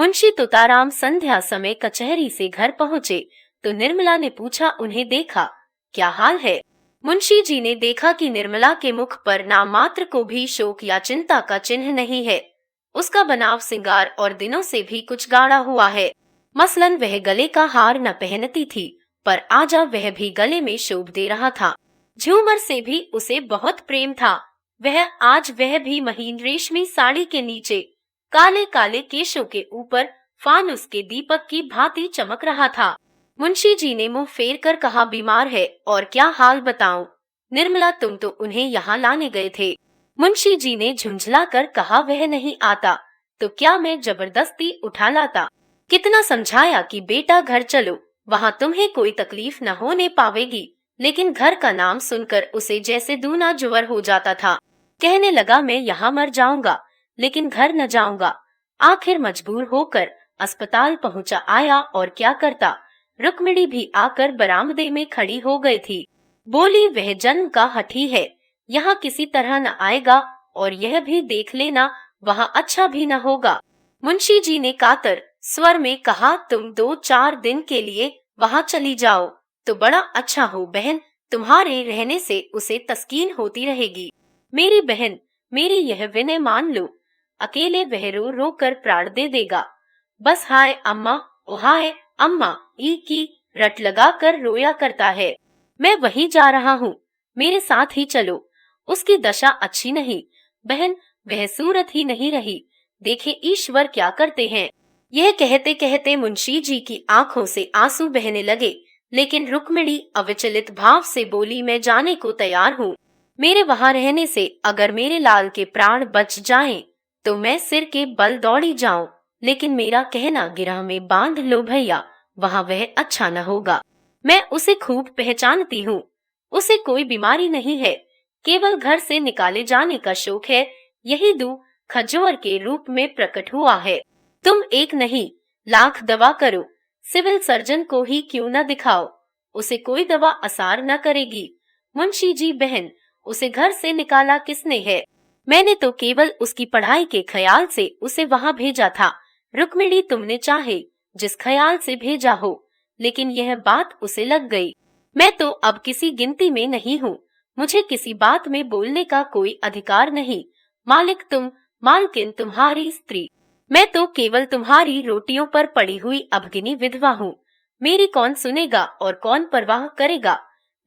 मुंशी तुताराम संध्या समय कचहरी से घर पहुँचे तो निर्मला ने पूछा, उन्हें देखा? क्या हाल है? मुंशी जी ने देखा कि निर्मला के मुख पर नाम मात्र को भी शोक या चिंता का चिन्ह नहीं है। उसका बनाव सिंगार और दिनों से भी कुछ गाढ़ा हुआ है। मसलन वह गले का हार न पहनती थी, पर आजा वह भी गले में शोभ दे रहा था। झूमर से भी उसे बहुत प्रेम था। वह भी महीन रेशमी साड़ी के नीचे काले काले केशों के ऊपर फानुस के दीपक की भांति चमक रहा था। मुंशी जी ने मुंह फेर कर कहा, बीमार है और क्या हाल बताऊं? निर्मला, तुम तो उन्हें यहाँ लाने गए थे। मुंशी जी ने झुंझला कर कहा, वह नहीं आता तो क्या मैं जबरदस्ती उठा लाता? कितना समझाया कि बेटा घर चलो, वहाँ तुम्हें कोई तकलीफ न होने पावेगी, लेकिन घर का नाम सुनकर उसे जैसे दूना जुवर हो जाता था। कहने लगा, मैं यहाँ मर जाऊंगा लेकिन घर न जाऊंगा। आखिर मजबूर होकर अस्पताल पहुंचा आया और क्या करता। रुक्मिणी भी आकर बरामदे में खड़ी हो गई थी। बोली, वह जन्म का हठी है, यहाँ किसी तरह न आएगा और यह भी देख लेना वहाँ अच्छा भी न होगा। मुंशी जी ने कातर स्वर में कहा, तुम 2-4 दिन के लिए वहाँ चली जाओ तो बड़ा अच्छा हो बहन, तुम्हारे रहने से उसे तस्कीन होती रहेगी। मेरी बहन, मेरी यह विनय मान लो, अकेले वह रो रो कर प्राण दे देगा। बस हाय अम्मा, ओ हाय अम्मा ई की रट लगा कर रोया करता है। मैं वही जा रहा हूँ, मेरे साथ ही चलो। उसकी दशा अच्छी नहीं बहन, वह सूरत ही नहीं रही, देखे ईश्वर क्या करते हैं। यह कहते कहते मुंशी जी की आंखों से आंसू बहने लगे, लेकिन रुक्मिणी अविचलित भाव से बोली, मैं जाने को तैयार हूँ। मेरे वहाँ रहने से अगर मेरे लाल के प्राण बच जाएं, तो मैं सिर के बल दौड़ी जाऊं, लेकिन मेरा कहना गिरह में बांध लो भैया, वहाँ वह अच्छा न होगा। मैं उसे खूब पहचानती हूँ, उसे कोई बीमारी नहीं है, केवल घर से निकाले जाने का शौक है। यही दू खजूर के रूप में प्रकट हुआ है। तुम एक नहीं लाख दवा करो, सिविल सर्जन को ही क्यों न दिखाओ, उसे कोई दवा असर न करेगी। मुंशी जी, बहन, उसे घर से निकाला किसने है? मैंने तो केवल उसकी पढ़ाई के ख्याल से उसे वहाँ भेजा था। रुक्मिणी, तुमने चाहे जिस ख्याल से भेजा हो, लेकिन यह बात उसे लग गई। मैं तो अब किसी गिनती में नहीं हूँ, मुझे किसी बात में बोलने का कोई अधिकार नहीं। मालिक तुम, मालकिन तुम्हारी स्त्री, मैं तो केवल तुम्हारी रोटियों पर पड़ी हुई अभगिनी विधवा हूँ। मेरी कौन सुनेगा और कौन परवाह करेगा?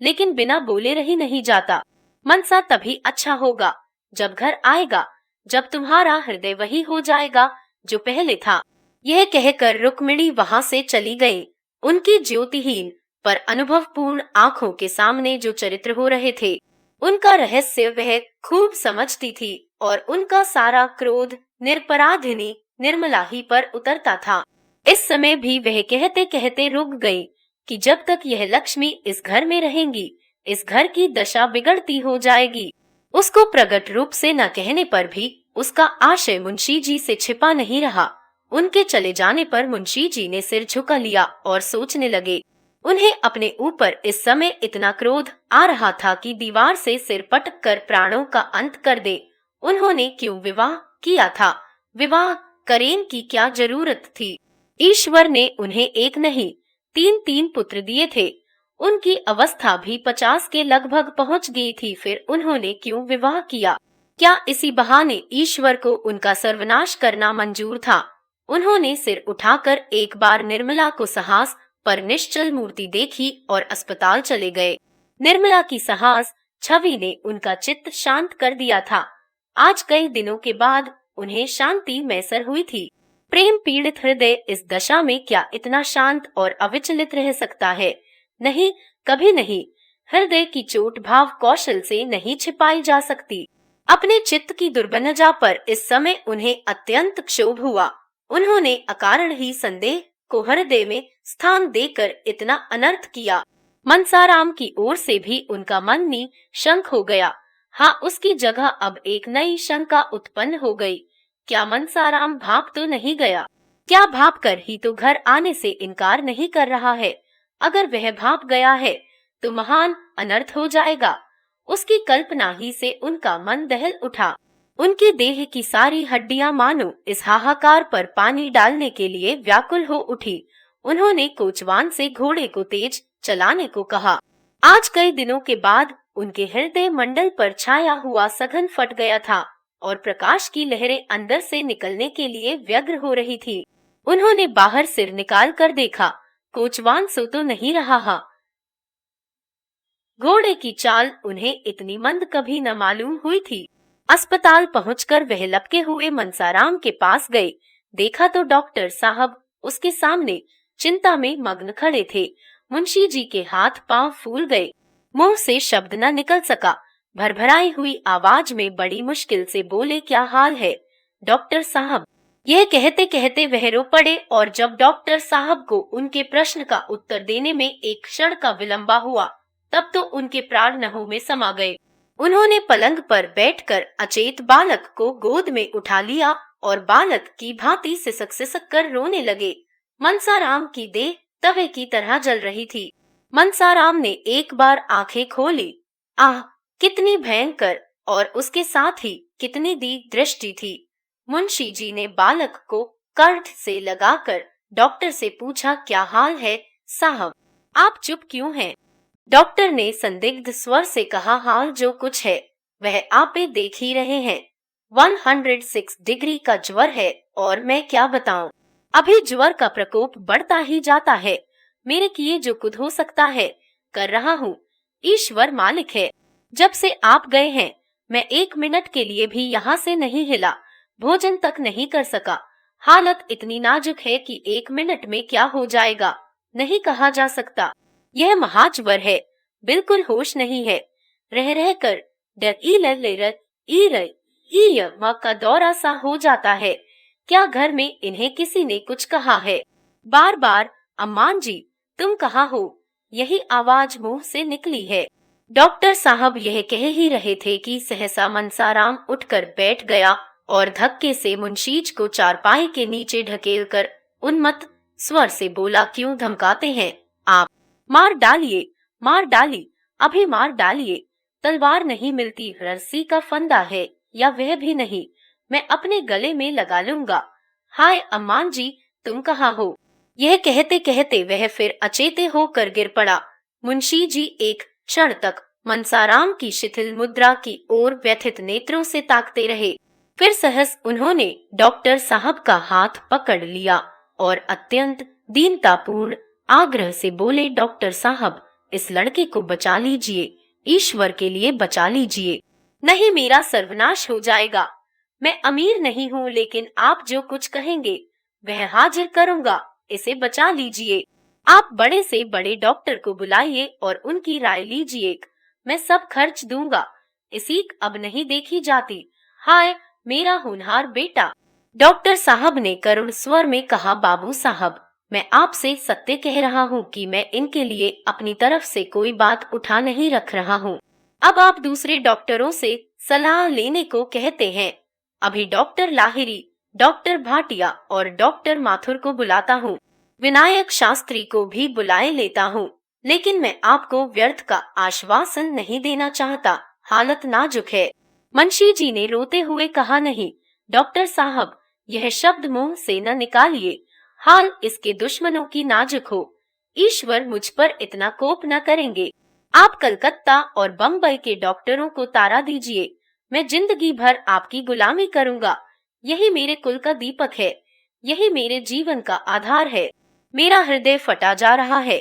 लेकिन बिना बोले रही नहीं जाता। मनसा तभी अच्छा होगा जब घर आएगा, जब तुम्हारा हृदय वही हो जाएगा जो पहले था। यह कहकर रुक्मिणी वहाँ से चली गई। उनकी ज्योतिहीन पर अनुभवपूर्ण आंखों के सामने जो चरित्र हो रहे थे, उनका रहस्य वह खूब समझती थी और उनका सारा क्रोध निरपराधिनी निर्मला ही पर उतरता था। इस समय भी वह कहते कहते रुक गई कि जब तक यह लक्ष्मी इस घर में रहेंगी, इस घर की दशा बिगड़ती हो जाएगी। उसको प्रकट रूप से न कहने पर भी उसका आशय मुंशी जी से छिपा नहीं रहा। उनके चले जाने पर मुंशी जी ने सिर झुका लिया और सोचने लगे। उन्हें अपने ऊपर इस समय इतना क्रोध आ रहा था कि दीवार से सिर पटक कर प्राणों का अंत कर दे। उन्होंने क्यों विवाह किया था? विवाह करें की क्या जरूरत थी? ईश्वर ने उन्हें एक नहीं 3-3 पुत्र दिए थे। उनकी अवस्था भी 50 के लगभग पहुंच गई थी, फिर उन्होंने क्यों विवाह किया? क्या इसी बहाने ईश्वर को उनका सर्वनाश करना मंजूर था? उन्होंने सिर उठाकर एक बार निर्मला को साहस पर निश्चल मूर्ति देखी और अस्पताल चले गए। निर्मला की साहस छवि ने उनका चित्त शांत कर दिया था। आज कई दिनों के बाद उन्हें शांति मैसर हुई थी। प्रेम पीड़ित हृदय इस दशा में क्या इतना शांत और अविचलित रह सकता है? नहीं, कभी नहीं। हृदय की चोट भाव कौशल से नहीं छिपाई जा सकती। अपने चित्त की दुर्बलता पर इस समय उन्हें अत्यंत क्षोभ हुआ। उन्होंने अकारण ही संदेह को हृदय में स्थान देकर इतना अनर्थ किया। मनसाराम की ओर से भी उनका मन निशंक हो गया। हाँ, उसकी जगह अब एक नई शंका उत्पन्न हो गई। क्या मनसाराम भाप तो नहीं गया? क्या भाप कर ही तो घर आने से इनकार नहीं कर रहा है? अगर वह भाप गया है तो महान अनर्थ हो जाएगा। उसकी कल्पना ही से उनका मन दहल उठा। उनके देह की सारी हड्डियां मानो इस हाहाकार पर पानी डालने के लिए व्याकुल हो उठी। उन्होंने कोचवान से घोड़े को तेज चलाने को कहा। आज कई दिनों के बाद उनके हृदय मंडल पर छाया हुआ सघन फट गया था और प्रकाश की लहरें अंदर से निकलने के लिए व्यग्र हो रही थी। उन्होंने बाहर सिर निकाल कर देखा, कोचवान सो तो नहीं रहा। घोड़े की चाल उन्हें इतनी मंद कभी न मालूम हुई थी। अस्पताल पहुंचकर वह लपके हुए मनसाराम के पास गए। देखा तो डॉक्टर साहब उसके सामने चिंता में मग्न खड़े थे। मुंशी जी के हाथ पांव फूल गए, मुंह से शब्द न निकल सका। भरभराई हुई आवाज में बड़ी मुश्किल से बोले, क्या हाल है डॉक्टर साहब? यह कहते कहते वह रो पड़े और जब डॉक्टर साहब को उनके प्रश्न का उत्तर देने में एक क्षण का विलंबा हुआ तब तो उनके प्राण नभों में समा गए। उन्होंने पलंग पर बैठकर अचेत बालक को गोद में उठा लिया और बालक की भांति सिसक सिसक कर रोने लगे। मनसाराम की देह तवे की तरह जल रही थी। मनसाराम ने एक बार आंखें खोली। आह, कितनी भयंकर और उसके साथ ही कितनी दी दृष्टि थी। मुंशी जी ने बालक को कंठ से लगाकर डॉक्टर से पूछा, क्या हाल है साहब? आप चुप क्यों हैं? डॉक्टर ने संदिग्ध स्वर से कहा, हाल जो कुछ है वह आप देख ही रहे हैं। 106 डिग्री का ज्वर है और मैं क्या बताऊं, अभी ज्वर का प्रकोप बढ़ता ही जाता है। मेरे किए जो कुछ हो सकता है कर रहा हूँ। ईश्वर मालिक है। जब से आप गए हैं मैं 1 मिनट के लिए भी यहाँ से नहीं हिला, भोजन तक नहीं कर सका। हालत इतनी नाजुक है कि 1 मिनट में क्या हो जाएगा नहीं कहा जा सकता। यह महाज्वर है, बिल्कुल होश नहीं है। रह रह कर माँ का दौरा सा हो जाता है। क्या घर में इन्हें किसी ने कुछ कहा है? बार बार अम्मान जी तुम कहाँ हो, यही आवाज मुंह से निकली है। डॉक्टर साहब यह कह ही रहे थे कि सहसा मनसाराम उठकर बैठ गया और धक्के से मुंशीज को चारपाई के नीचे ढकेलकर उन्मत्त स्वर से बोला, क्यों धमकाते हैं आप? मार डालिए, अभी मार डालिए। तलवार नहीं मिलती, रस्सी का फंदा है या वह भी नहीं, मैं अपने गले में लगा लूंगा। हाय अम्मान जी तुम कहाँ हो? यह कहते कहते वह फिर अचेते होकर गिर पड़ा। मुंशी जी एक क्षण तक मनसाराम की शिथिल मुद्रा की ओर व्यथित नेत्रों से ताकते रहे। फिर सहस उन्होंने डॉक्टर साहब का हाथ पकड़ लिया और अत्यंत दीनतापूर्ण आग्रह से बोले, डॉक्टर साहब इस लड़के को बचा लीजिए, ईश्वर के लिए बचा लीजिए, नहीं मेरा सर्वनाश हो जाएगा। मैं अमीर नहीं हूँ लेकिन आप जो कुछ कहेंगे वह हाजिर करूँगा, इसे बचा लीजिए। आप बड़े से बड़े डॉक्टर को बुलाइए और उनकी राय लीजिए, मैं सब खर्च दूंगा। इसी अब नहीं देखी जाती। हाय मेरा होनहार बेटा। डॉक्टर साहब ने करुण स्वर में कहा, बाबू साहब मैं आपसे सत्य कह रहा हूँ कि मैं इनके लिए अपनी तरफ से कोई बात उठा नहीं रख रहा हूँ। अब आप दूसरे डॉक्टरों से सलाह लेने को कहते हैं। अभी डॉक्टर लाहिरी, डॉक्टर भाटिया और डॉक्टर माथुर को बुलाता हूँ, विनायक शास्त्री को भी बुलाए लेता हूँ, लेकिन मैं आपको व्यर्थ का आश्वासन नहीं देना चाहता, हालत नाजुक है। मुंशी जी ने रोते हुए कहा, नहीं डॉक्टर साहब यह शब्द मुंह से न निकालिए, हाल इसके दुश्मनों की नाजुक हो। ईश्वर मुझ पर इतना कोप न करेंगे। आप कलकत्ता और बम्बई के डॉक्टरों को तारा दीजिए, मैं जिंदगी भर आपकी गुलामी करूंगा। यही मेरे कुल का दीपक है, यही मेरे जीवन का आधार है। मेरा हृदय फटा जा रहा है,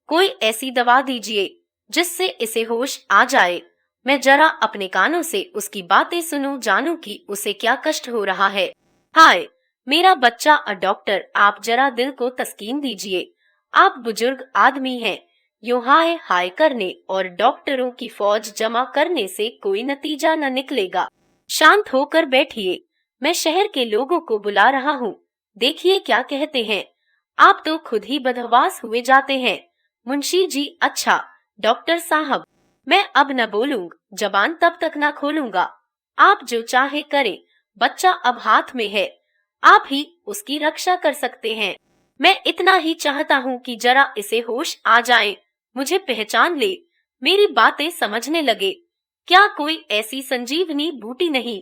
कोई ऐसी दवा दीजिए जिससे इसे होश आ जाए। मैं जरा अपने कानों से उसकी बातें सुनूं, जानूं कि उसे क्या कष्ट हो रहा है। हाय मेरा बच्चा डॉक्टर आप जरा दिल को तस्कीन दीजिए। आप बुजुर्ग आदमी हैं, यूं हाय हाय करने और डॉक्टरों की फौज जमा करने से कोई नतीजा न निकलेगा। शांत होकर बैठिए, मैं शहर के लोगों को बुला रहा हूँ, देखिए क्या कहते हैं। आप तो खुद ही बदहवास हुए जाते हैं। मुंशी जी, अच्छा डॉक्टर साहब मैं अब न बोलूंगा, जबान तब तक न खोलूंगा। आप जो चाहे करें, बच्चा अब हाथ में है, आप ही उसकी रक्षा कर सकते हैं। मैं इतना ही चाहता हूँ कि जरा इसे होश आ जाए, मुझे पहचान ले, मेरी बातें समझने लगे। क्या कोई ऐसी संजीवनी बूटी नहीं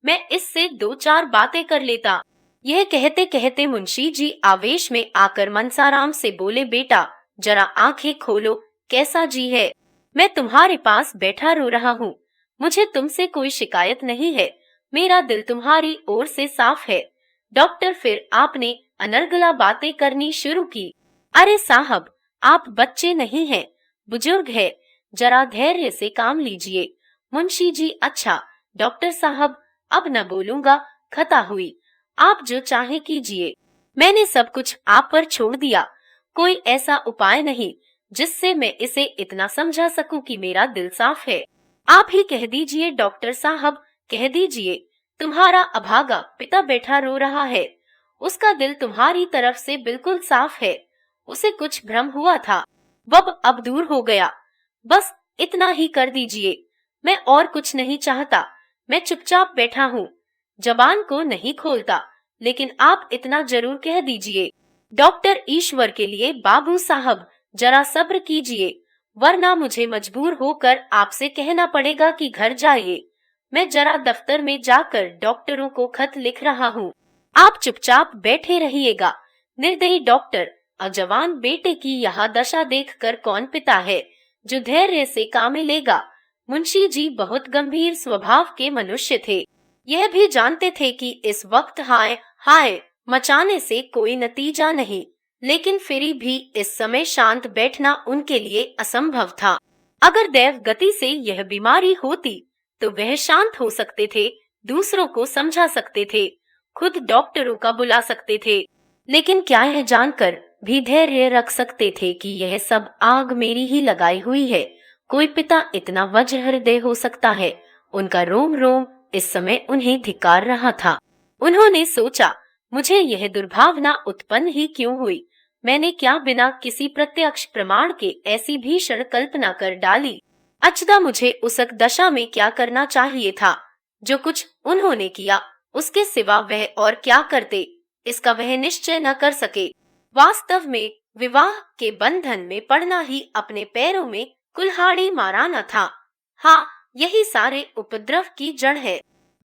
मैं इससे 2-4 बातें कर लेता। यह कहते कहते मुंशी जी आवेश में आकर मनसाराम से बोले, बेटा जरा आंखें खोलो, कैसा जी है? मैं तुम्हारे पास बैठा रो रहा हूँ। मुझे तुमसे कोई शिकायत नहीं है, मेरा दिल तुम्हारी ओर से साफ है। डॉक्टर फिर आपने अनर्गला बातें करनी शुरू की। अरे साहब, आप बच्चे नहीं हैं, बुजुर्ग है, जरा धैर्य से काम लीजिए। मुंशी जी, अच्छा डॉक्टर साहब, अब न बोलूंगा, खता हुई, आप जो चाहे कीजिए। मैंने सब कुछ आप पर छोड़ दिया। कोई ऐसा उपाय नहीं जिससे मैं इसे इतना समझा सकूं कि मेरा दिल साफ है। आप ही कह दीजिए डॉक्टर साहब, कह दीजिए। तुम्हारा अभागा पिता बैठा रो रहा है, उसका दिल तुम्हारी तरफ से बिल्कुल साफ है। उसे कुछ भ्रम हुआ था, वह अब दूर हो गया। बस इतना ही कर दीजिए, मैं और कुछ नहीं चाहता। मैं चुपचाप बैठा हूँ, जबान को नहीं खोलता, लेकिन आप इतना जरूर कह दीजिए। डॉक्टर, ईश्वर के लिए बाबू साहब जरा सब्र कीजिए, वरना मुझे मजबूर होकर आपसे कहना पड़ेगा कि घर जाइए। मैं जरा दफ्तर में जाकर डॉक्टरों को खत लिख रहा हूँ, आप चुपचाप बैठे रहिएगा। निर्दयी डॉक्टर, अजवान बेटे की यह दशा देखकर कौन पिता है जो धैर्य से काम लेगा। मुंशी जी बहुत गंभीर स्वभाव के मनुष्य थे। यह भी जानते थे कि इस वक्त हाय हाय मचाने से कोई नतीजा नहीं, लेकिन फिर भी इस समय शांत बैठना उनके लिए असंभव था। अगर दैव गति से यह बीमारी होती तो वह शांत हो सकते थे, दूसरों को समझा सकते थे, खुद डॉक्टरों का बुला सकते थे, लेकिन क्या यह जानकर भी धैर्य रख सकते थे कि यह सब आग मेरी ही लगाई हुई है। कोई पिता इतना वज्र हृदय हो सकता है? उनका रोम रोम इस समय उन्हें धिक्कार रहा था। उन्होंने सोचा, मुझे यह दुर्भावना उत्पन्न ही क्यों हुई? मैंने क्या बिना किसी प्रत्यक्ष प्रमाण के ऐसी भीषण कल्पना कर डाली? अचदा, मुझे उस दशा में क्या करना चाहिए था? जो कुछ उन्होंने किया उसके सिवा वह और क्या करते, इसका वह निश्चय न कर सके। वास्तव में विवाह के बंधन में पड़ना ही अपने पैरों में कुल्हाड़ी माराना था। हाँ, यही सारे उपद्रव की जड़ है।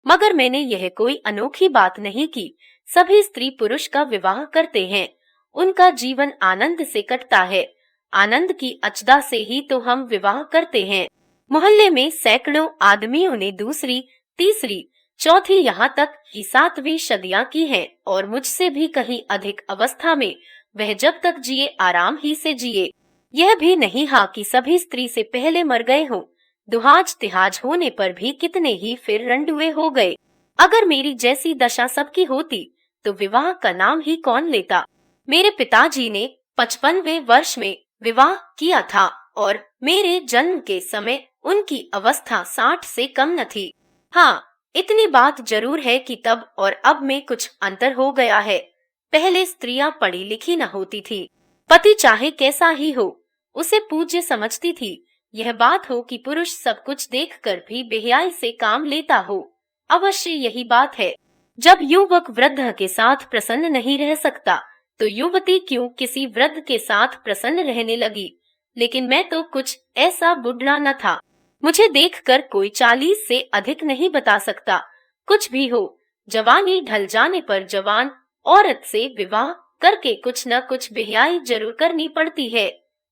मगर मैंने यह कोई अनोखी बात नहीं की। सभी स्त्री पुरुष का विवाह करते हैं, उनका जीवन आनंद से कटता है। आनंद की अचदा से ही तो हम विवाह करते हैं। मोहल्ले में सैकड़ों आदमियों ने दूसरी, तीसरी, चौथी, यहाँ तक कि 7वीं सदियां की हैं, और मुझसे भी कहीं अधिक अवस्था में वह जब तक जिए आराम ही से जिए। यह भी नहीं हाँ कि सभी स्त्री से पहले मर गए हों। दुहाज तिहाज होने पर भी कितने ही फिर रंडुए हो गए। अगर मेरी जैसी दशा सबकी होती तो विवाह का नाम ही कौन लेता। मेरे पिताजी ने 55वें वर्ष में विवाह किया था और मेरे जन्म के समय उनकी अवस्था 60 से कम न थी। हाँ, इतनी बात जरूर है कि तब और अब में कुछ अंतर हो गया है। पहले स्त्रियां पढ़ी लिखी न होती थी, पति चाहे कैसा ही हो उसे पूज्य समझती थी। यह बात हो कि पुरुष सब कुछ देखकर भी बेहयाई से काम लेता हो, अवश्य यही बात है। जब युवक वृद्ध के साथ प्रसन्न नहीं रह सकता तो युवती क्यों किसी वृद्ध के साथ प्रसन्न रहने लगी। लेकिन मैं तो कुछ ऐसा बुढ़ा न था, मुझे देखकर कोई 40 से अधिक नहीं बता सकता। कुछ भी हो, जवानी ढल जाने पर जवान औरत से विवाह करके कुछ न कुछ बेहयाई जरूर करनी पड़ती है,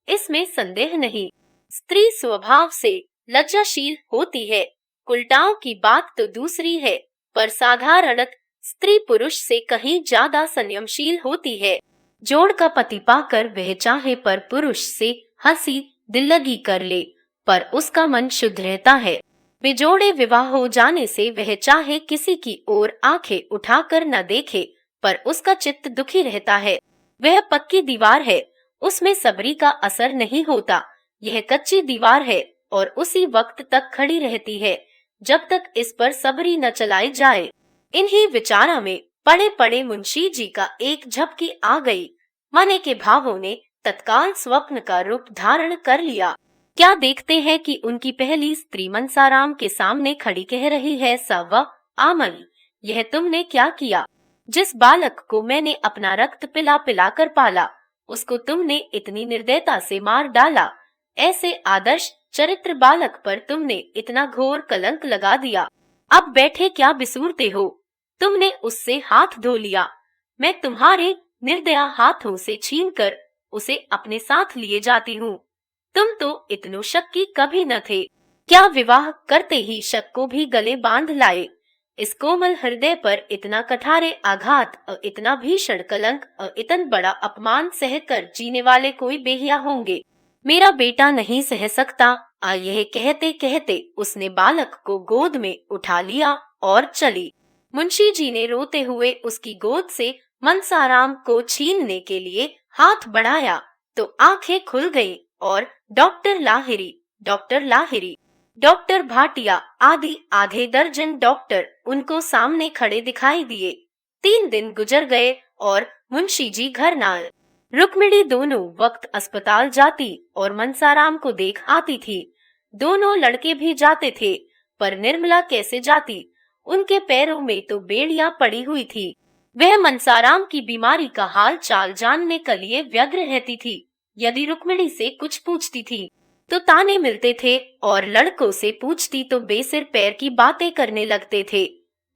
इसमें संदेह नहीं। स्त्री स्वभाव से लज्जाशील होती है, उल्टाओं की बात तो दूसरी है, पर साधारणत स्त्री पुरुष से कहीं ज्यादा संयमशील होती है। जोड़ का पति पाकर वह चाहे पर पुरुष से हंसी दिल्लगी कर ले, पर उसका मन शुद्ध रहता है। बेजोड़े विवाह हो जाने से वह चाहे किसी की ओर आंखें उठाकर न देखे, पर उसका चित्त दुखी रहता है। वह पक्की दीवार है, उसमें सबरी का असर नहीं होता। यह कच्ची दीवार है और उसी वक्त तक खड़ी रहती है जब तक इस पर सबरी न चलाई जाए। इन्हीं विचारों में पड़े पड़े मुंशी जी का एक झपकी आ गई। मने के भावों ने तत्काल स्वप्न का रूप धारण कर लिया। क्या देखते हैं कि उनकी पहली स्त्री मनसाराम के सामने खड़ी कह रही है, सवा आमन, यह तुमने क्या किया? जिस बालक को मैंने अपना रक्त पिला पिला कर पाला उसको तुमने इतनी निर्दयता से मार डाला। ऐसे आदर्श चरित्र बालक पर तुमने इतना घोर कलंक लगा दिया। अब बैठे क्या बिसूरते हो? तुमने उससे हाथ धो लिया। मैं तुम्हारे निर्दया हाथों से छीनकर उसे अपने साथ लिए जाती हूँ। तुम तो इतनो शक्की कभी न थे। क्या विवाह करते ही शक को भी गले बांध लाए? इस कोमल हृदय पर इतना कठारे आघात और इतना भीषण कलंक और इतना बड़ा अपमान सहकर जीने वाले कोई बेहिया होंगे? मेरा बेटा नहीं सह सकता। यह कहते कहते उसने बालक को गोद में उठा लिया और चली। मुंशी जी ने रोते हुए उसकी गोद से मनसाराम को छीनने के लिए हाथ बढ़ाया तो आंखें खुल गईं और doctor Lahiri, doctor Lahiri, doctor Bhatia आदि आधे दर्जन डॉक्टर उनको सामने खड़े दिखाई दिए। 3 दिन गुजर गए और मुंशी जी घर न आए। रुक्मिणी दोनों वक्त अस्पताल जाती और मनसाराम को देख आती थी। दोनों लड़के भी जाते थे, पर निर्मला कैसे जाती? उनके पैरों में तो बेड़ियां पड़ी हुई थी। वह मनसाराम की बीमारी का हाल चाल जानने के लिए व्यग्र रहती थी। यदि रुक्मिणी से कुछ पूछती थी तो ताने मिलते थे और लड़कों से पूछती तो बेसिर पैर की बातें करने लगते थे।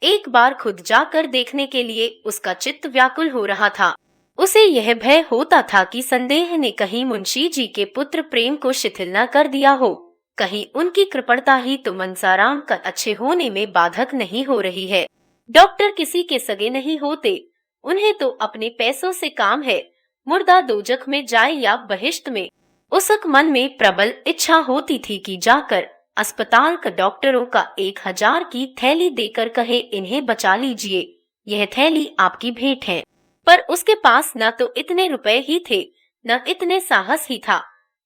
एक बार खुद जाकर देखने के लिए उसका चित्त व्याकुल हो रहा था। उसे यह भय होता था कि संदेह ने कहीं मुंशी जी के पुत्र प्रेम को शिथिल न कर दिया हो। कहीं उनकी कृपणता ही तो मनसाराम का अच्छे होने में बाधक नहीं हो रही है। डॉक्टर किसी के सगे नहीं होते, उन्हें तो अपने पैसों से काम है। मुर्दा दोजख में जाए या बहिश्त में। उसक मन में प्रबल इच्छा होती थी कि जाकर अस्पताल का डॉक्टरों का 1000 की थैली देकर कहे, इन्हें बचा लीजिए, यह थैली आपकी भेंट है। पर उसके पास न तो इतने रुपए ही थे, न इतने साहस ही था।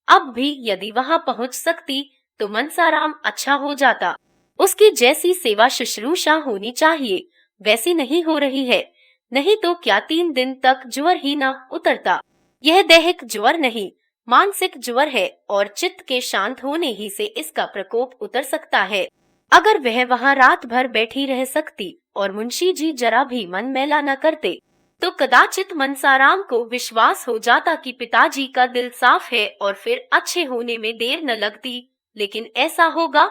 अब भी यदि वहां पहुंच सकती तो मनसाराम अच्छा हो जाता। उसकी जैसी सेवा शुश्रूषा होनी चाहिए वैसी नहीं हो रही है। नहीं तो क्या 3 दिन तक ज्वर ही न उतरता। यह दैहिक ज्वर नहीं, मानसिक ज्वर है और चित्त के शांत होने ही से इसका प्रकोप उतर सकता है। अगर वह वहां रात भर बैठी रह सकती और मुंशी जी जरा भी मन मैला न करते तो कदाचित मनसाराम को विश्वास हो जाता कि पिताजी का दिल साफ है और फिर अच्छे होने में देर न लगती। लेकिन ऐसा होगा?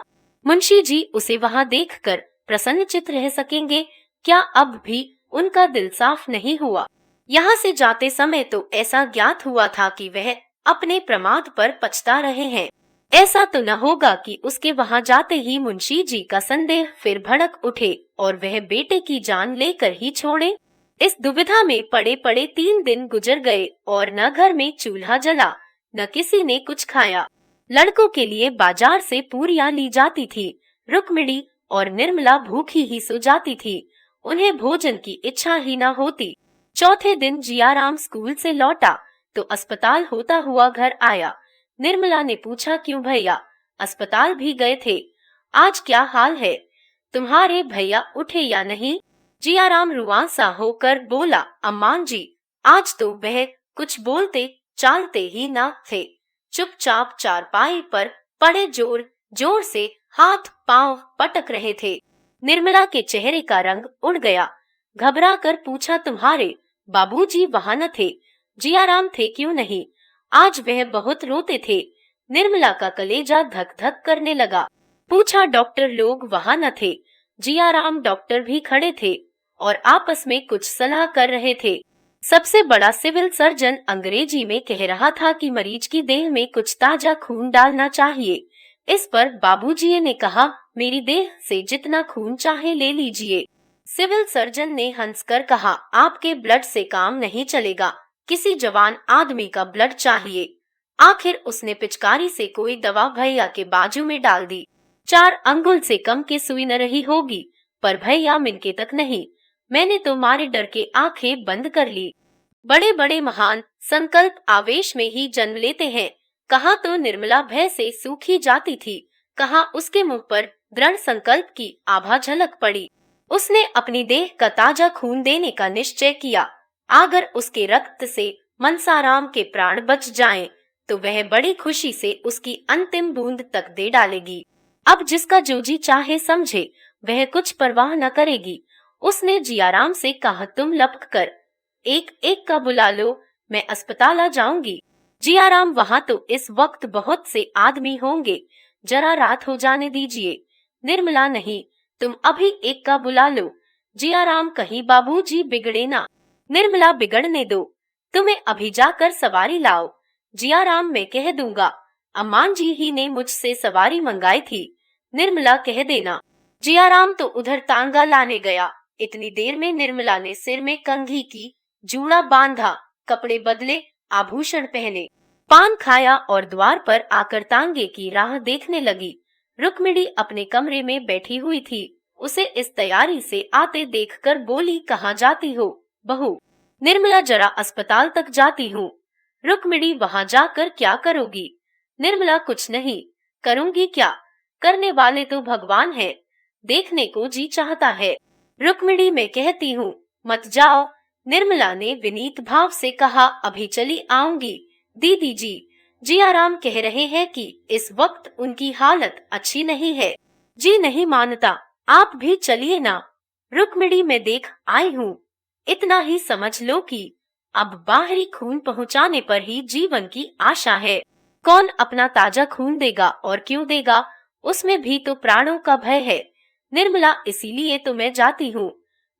मुंशी जी उसे वहां देखकर प्रसन्नचित्त रह सकेंगे क्या? अब भी उनका दिल साफ नहीं हुआ। यहाँ से जाते समय तो ऐसा ज्ञात हुआ था कि वह अपने प्रमाद पर पछता रहे हैं। ऐसा तो न होगा कि उसके वहां जाते ही मुंशी जी का संदेह फिर भड़क उठे और वह बेटे की जान लेकर ही छोड़े। इस दुविधा में पड़े पड़े 3 दिन गुजर गए और न घर में चूल्हा जला, न किसी ने कुछ खाया। लड़कों के लिए बाजार से पूरियां ली जाती थी। रुक्मिणी और निर्मला भूखी ही सो जाती थी, उन्हें भोजन की इच्छा ही न होती। चौथे दिन जियाराम स्कूल से लौटा तो अस्पताल होता हुआ घर आया। निर्मला ने पूछा, क्यों भैया अस्पताल भी गए थे? आज क्या हाल है? तुम्हारे भैया उठे या नहीं? जियाराम रुआंसा होकर बोला, अम्मां जी, आज तो वह कुछ बोलते चालते ही न थे। चुपचाप चारपाई पर पड़े जोर जोर से हाथ पांव पटक रहे थे। निर्मला के चेहरे का रंग उड़ गया। घबरा कर पूछा, तुम्हारे बाबूजी वहां न थे? जियाराम थे क्यों नहीं? आज वह बहुत रोते थे। निर्मला का कलेजा धक धक करने लगा। पूछा, डॉक्टर लोग वहां न थे? जियाराम डॉक्टर भी खड़े थे और आपस में कुछ सलाह कर रहे थे। सबसे बड़ा सिविल सर्जन अंग्रेजी में कह रहा था कि मरीज की देह में कुछ ताजा खून डालना चाहिए। इस पर बाबूजी ने कहा, मेरी देह से जितना खून चाहे ले लीजिए। सिविल सर्जन ने हंसकर कहा, आपके ब्लड से काम नहीं चलेगा, किसी जवान आदमी का ब्लड चाहिए। आखिर उसने पिचकारी से कोई दवा भैया के बाजू में डाल दी। 4 अंगुल से कम की सुई न रही होगी, पर भैया मिनके तक नहीं। मैंने तो मारे डर के आंखें बंद कर ली। बड़े बड़े महान संकल्प आवेश में ही जन्म लेते हैं। कहाँ तो निर्मला भय से सूखी जाती थी, कहाँ उसके मुंह पर दृढ़ संकल्प की आभा झलक पड़ी। उसने अपनी देह का ताजा खून देने का निश्चय किया। अगर उसके रक्त से मनसाराम के प्राण बच जाएं, तो वह बड़ी खुशी से उसकी अंतिम बूंद तक दे डालेगी। अब जिसका जो जी चाहे समझे, वह कुछ परवाह न करेगी। उसने जियाराम से कहा, तुम लपक कर एक एक का बुला लो, मैं अस्पताल आ जाऊंगी। जियाराम, वहां तो इस वक्त बहुत से आदमी होंगे, जरा रात हो जाने दीजिए। निर्मला, नहीं, तुम अभी एक का बुला लो। जियाराम कहीं बाबूजी बिगड़े ना। निर्मला बिगड़ने दो, तुम्हें अभी जाकर सवारी लाओ। जियाराम मैं कह दूंगा, अम्मान जी ही ने मुझसे सवारी मंगाई थी। निर्मला कह देना। जियाराम तो उधर तांगा लाने गया। इतनी देर में निर्मला ने सिर में कंघी की, जूड़ा बांधा, कपड़े बदले, आभूषण पहने, पान खाया और द्वार पर आकर तांगे की राह देखने लगी। रुक्मिणी अपने कमरे में बैठी हुई थी। उसे इस तैयारी से आते देखकर बोली, कहाँ जाती हो बहू? निर्मला, जरा अस्पताल तक जाती हूँ। रुक्मिणी, वहाँ जाकर क्या करोगी? निर्मला, कुछ नहीं करूंगी, क्या करने वाले तो भगवान है, देखने को जी चाहता है। रुक्मिणी, मैं कहती हूँ मत जाओ। निर्मला ने विनीत भाव से कहा, अभी चली आऊंगी। दीदी जी, जियाराम कह रहे हैं कि इस वक्त उनकी हालत अच्छी नहीं है। जी नहीं मानता, आप भी चलिए ना। रुक्मिणी, मैं देख आई हूँ, इतना ही समझ लो कि अब बाहरी खून पहुँचाने पर ही जीवन की आशा है। कौन अपना ताजा खून देगा और क्यों देगा? उसमें भी तो प्राणों का भय है। निर्मला, इसीलिए तो मैं जाती हूँ।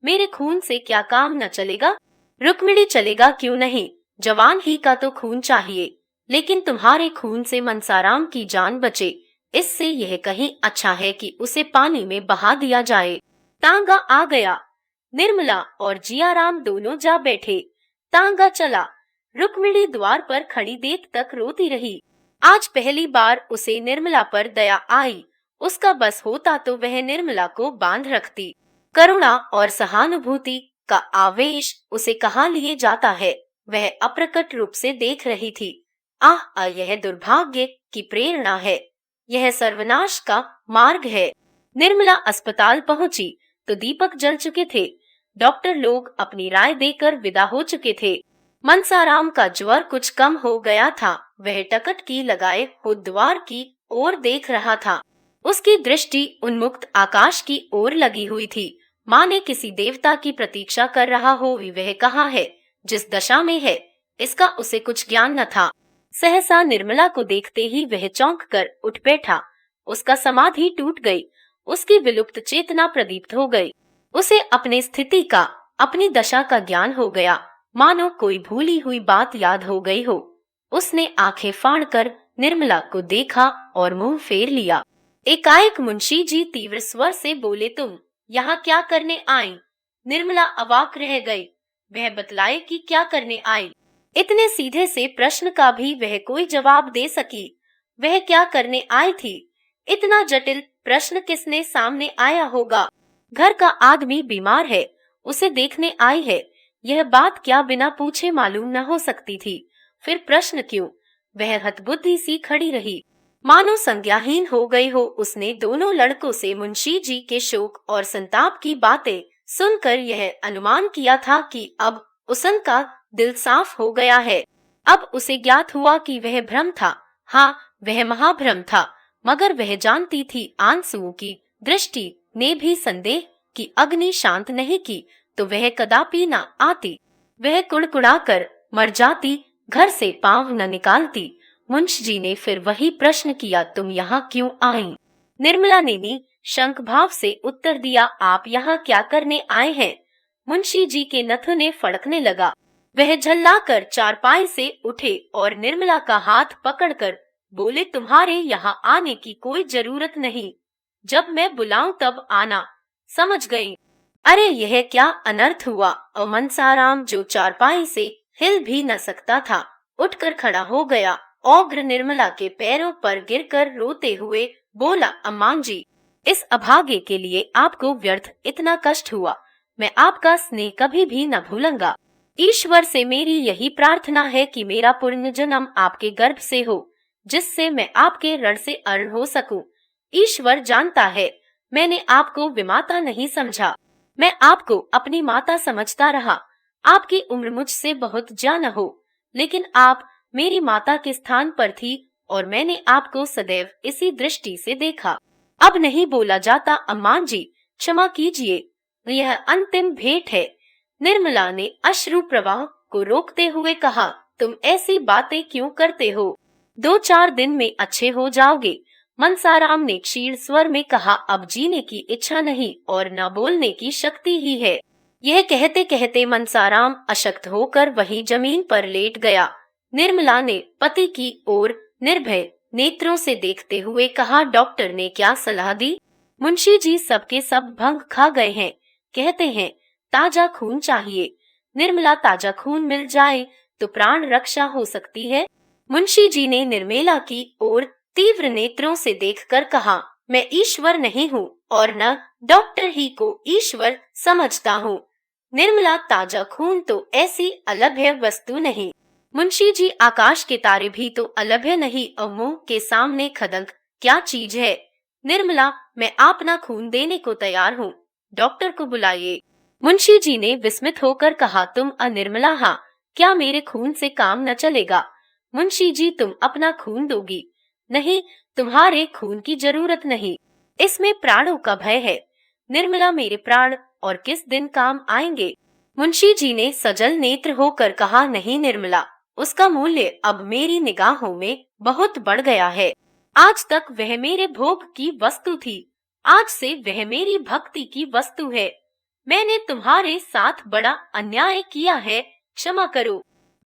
मेरे खून से क्या काम न चलेगा? रुक्मिणी, चलेगा क्यों नहीं, जवान ही का तो खून चाहिए, लेकिन तुम्हारे खून से मनसाराम की जान बचे, इससे यह कहीं अच्छा है कि उसे पानी में बहा दिया जाए। तांगा आ गया। निर्मला और जियाराम दोनों जा बैठे। तांगा चला। रुक्मिणी द्वार पर खड़ी देर तक रोती रही। आज पहली बार उसे निर्मला पर दया आई। उसका बस होता तो वह निर्मला को बांध रखती। करुणा और सहानुभूति का आवेश उसे कहाँ लिए जाता है, वह अप्रकट रूप से देख रही थी। आह, यह दुर्भाग्य की प्रेरणा है, यह सर्वनाश का मार्ग है। निर्मला अस्पताल पहुंची तो दीपक जल चुके थे। डॉक्टर लोग अपनी राय देकर विदा हो चुके थे। मनसाराम का ज्वर कुछ कम हो गया था। वह टकटकी लगाए हो द्वार की ओर देख रहा था। उसकी दृष्टि उन्मुक्त आकाश की ओर लगी हुई थी, माने किसी देवता की प्रतीक्षा कर रहा हो। वह कहाँ है, जिस दशा में है, इसका उसे कुछ ज्ञान न था। सहसा निर्मला को देखते ही वह चौंक कर उठ बैठा। उसका समाधि टूट गई, उसकी विलुप्त चेतना प्रदीप्त हो गई। उसे अपनी स्थिति का, अपनी दशा का ज्ञान हो गया, मानो कोई भूली हुई बात याद हो गई हो। उसने आंखें फाड़कर निर्मला को देखा और मुंह फेर लिया। एकाएक मुंशी जी तीव्र स्वर से बोले, तुम यहाँ क्या करने आई? निर्मला अवाक रह गई। वह बतलाए कि क्या करने आई। इतने सीधे से प्रश्न का भी वह कोई जवाब दे सकी। वह क्या करने आई थी? इतना जटिल प्रश्न किसने सामने आया होगा? घर का आदमी बीमार है, उसे देखने आई है, यह बात क्या बिना पूछे मालूम न हो सकती थी? फिर प्रश्न क्यों? वह हतबुद्धि सी खड़ी रही, मानो संज्ञाहीन हो गई हो। उसने दोनों लड़कों से मुंशी जी के शोक और संताप की बातें सुनकर यह अनुमान किया था कि अब उसका दिल साफ हो गया है। अब उसे ज्ञात हुआ कि वह भ्रम था। हाँ, वह महाभ्रम था, मगर वह जानती थी आंसुओं की दृष्टि ने भी संदेह की अग्नि शांत नहीं की तो वह कदापि न आती। वह कुड़कुड़ाकर मर जाती, घर से पांव न निकालती। मुंशी जी ने फिर वही प्रश्न किया, तुम यहाँ क्यों आई? निर्मला ने भी शंक भाव से उत्तर दिया, आप यहाँ क्या करने आए हैं? मुंशी जी के नथुने फड़कने लगा। वह झल्लाकर चारपाई से उठे और निर्मला का हाथ पकड़कर बोले, तुम्हारे यहाँ आने की कोई जरूरत नहीं, जब मैं बुलाऊं तब आना, समझ गई? अरे यह क्या अनर्थ हुआ? और मनसाराम, जो चारपाई से हिल भी न सकता था, उठकर खड़ा हो गया। औग्र निर्मला के पैरों पर गिरकर रोते हुए बोला, अम्मान जी, इस अभागे के लिए आपको व्यर्थ इतना कष्ट हुआ। मैं आपका स्नेह कभी भी न भूलूंगा। ईश्वर से मेरी यही प्रार्थना है कि मेरा पुण्य जन्म आपके गर्भ से हो, जिससे मैं आपके ऋण से अर्ण हो सकूं। ईश्वर जानता है, मैंने आपको विमाता नहीं समझा, मैं आपको अपनी माता समझता रहा। आपकी उम्र मुझसे बहुत ज्यादा हो, लेकिन आप मेरी माता के स्थान पर थी और मैंने आपको सदैव इसी दृष्टि से देखा। अब नहीं बोला जाता अम्मान जी, क्षमा कीजिए, यह अंतिम भेंट है। निर्मला ने अश्रु प्रवाह को रोकते हुए कहा, तुम ऐसी बातें क्यों करते हो? 2-4 दिन में अच्छे हो जाओगे। मनसाराम ने क्षीण स्वर में कहा, अब जीने की इच्छा नहीं और न बोलने की शक्ति ही है। यह कहते कहते मनसाराम अशक्त होकर वहीं जमीन पर लेट गया। निर्मला ने पति की ओर निर्भय नेत्रों से देखते हुए कहा, डॉक्टर ने क्या सलाह दी? मुंशी जी सबके सब भंग खा गए हैं, कहते हैं ताजा खून चाहिए। निर्मला, ताजा खून मिल जाए तो प्राण रक्षा हो सकती है। मुंशी जी ने निर्मला की ओर तीव्र नेत्रों से देखकर कहा, मैं ईश्वर नहीं हूँ और न डॉक्टर ही को ईश्वर समझता हूँ। निर्मला, ताजा खून तो ऐसी अलभ्य वस्तु नहीं। मुंशी जी, आकाश के तारे भी तो अलभ्य नहीं, अवमोह के सामने खदंक क्या चीज है। निर्मला, मैं अपना खून देने को तैयार हूँ, डॉक्टर को बुलाइए। मुंशी जी ने विस्मित होकर कहा, तुम निर्मला, हाँ, क्या मेरे खून से काम न चलेगा? मुंशी जी, तुम अपना खून दोगी? नहीं, तुम्हारे खून की जरूरत नहीं, इसमें प्राणों का भय है। निर्मला, मेरे प्राण और किस दिन काम आएंगे? मुंशी जी ने सजल नेत्र होकर कहा, नहीं निर्मला, उसका मूल्य अब मेरी निगाहों में बहुत बढ़ गया है। आज तक वह मेरे भोग की वस्तु थी, आज से वह मेरी भक्ति की वस्तु है। मैंने तुम्हारे साथ बड़ा अन्याय किया है, क्षमा करो।